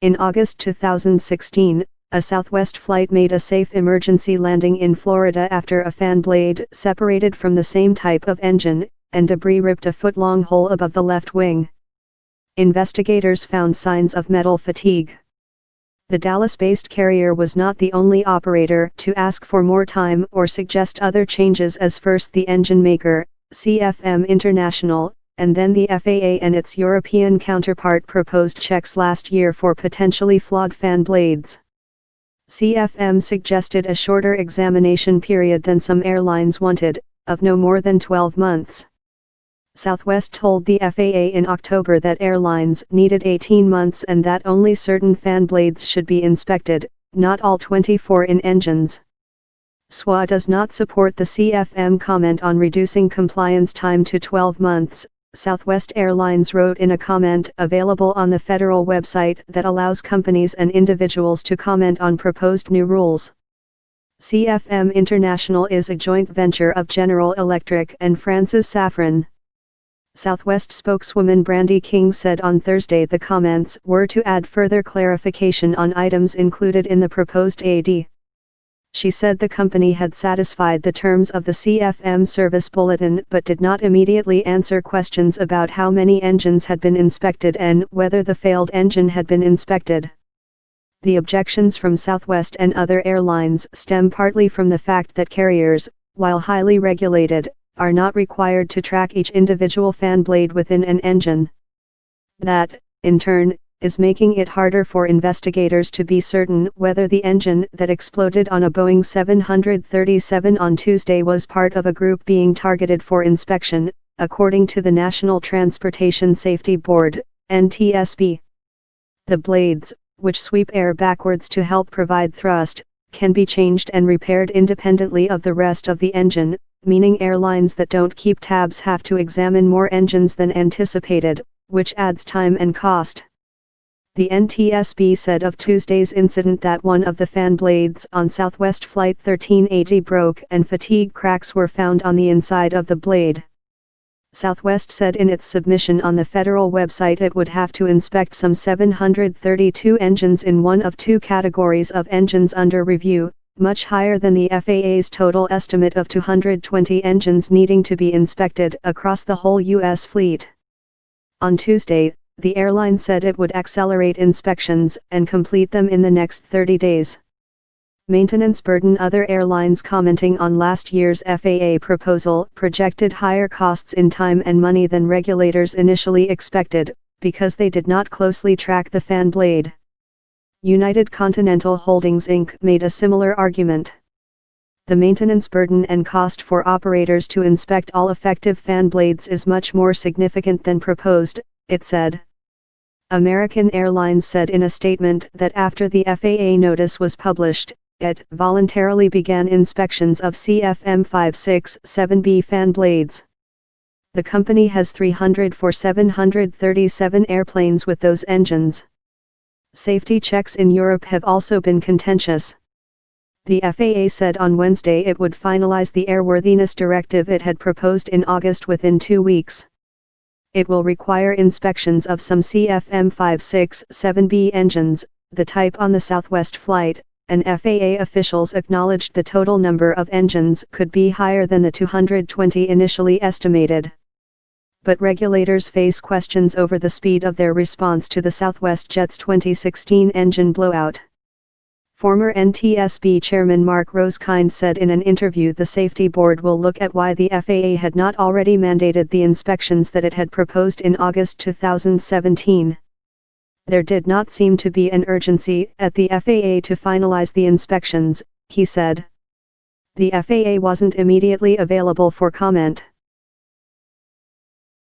In August 2016, a Southwest flight made a safe emergency landing in Florida after a fan blade separated from the same type of engine, and debris ripped a foot-long hole above the left wing. Investigators found signs of metal fatigue. The Dallas-based carrier was not the only operator to ask for more time or suggest other changes, as first the engine maker, CFM International, and then the FAA and its European counterpart proposed checks last year for potentially flawed fan blades. CFM suggested a shorter examination period than some airlines wanted, of no more than 12 months. Southwest told the FAA in October that airlines needed 18 months and that only certain fan blades should be inspected, not all 24 in engines. SWA does not support the CFM comment on reducing compliance time to 12 months, Southwest Airlines wrote in a comment available on the federal website that allows companies and individuals to comment on proposed new rules. CFM International is a joint venture of General Electric and Francis Safran. Southwest spokeswoman Brandy King said on Thursday the comments were to add further clarification on items included in the proposed AD. She said the company had satisfied the terms of the CFM service bulletin but did not immediately answer questions about how many engines had been inspected and whether the failed engine had been inspected. The objections from Southwest and other airlines stem partly from the fact that carriers, while highly regulated, are not required to track each individual fan blade within an engine. That, in turn, is making it harder for investigators to be certain whether the engine that exploded on a Boeing 737 on Tuesday was part of a group being targeted for inspection, according to the National Transportation Safety Board, NTSB. The blades, which sweep air backwards to help provide thrust, can be changed and repaired independently of the rest of the engine, meaning airlines that don't keep tabs have to examine more engines than anticipated, which adds time and cost. The NTSB said of Tuesday's incident that one of the fan blades on Southwest Flight 1380 broke and fatigue cracks were found on the inside of the blade. Southwest said in its submission on the federal website it would have to inspect some 732 engines in one of two categories of engines under review, much higher than the FAA's total estimate of 220 engines needing to be inspected across the whole U.S. fleet. On Tuesday, the airline said it would accelerate inspections and complete them in the next 30 days. Maintenance burden. Other airlines commenting on last year's FAA proposal projected higher costs in time and money than regulators initially expected, because they did not closely track the fan blade. United Continental Holdings Inc. made a similar argument. The maintenance burden and cost for operators to inspect all effective fan blades is much more significant than proposed, it said. American Airlines said in a statement that after the FAA notice was published, it voluntarily began inspections of CFM 567B fan blades. The company has 737 airplanes with those engines. Safety checks in Europe have also been contentious. The FAA said on Wednesday it would finalize the airworthiness directive it had proposed in August within 2 weeks. It will require inspections of some CFM 567B engines, the type on the Southwest flight, and FAA officials acknowledged the total number of engines could be higher than the 220 initially estimated. But regulators face questions over the speed of their response to the Southwest Jet's 2016 engine blowout. Former NTSB Chairman Mark Rosekind said in an interview the safety board will look at why the FAA had not already mandated the inspections that it had proposed in August 2017. There did not seem to be an urgency at the FAA to finalize the inspections, he said. The FAA wasn't immediately available for comment.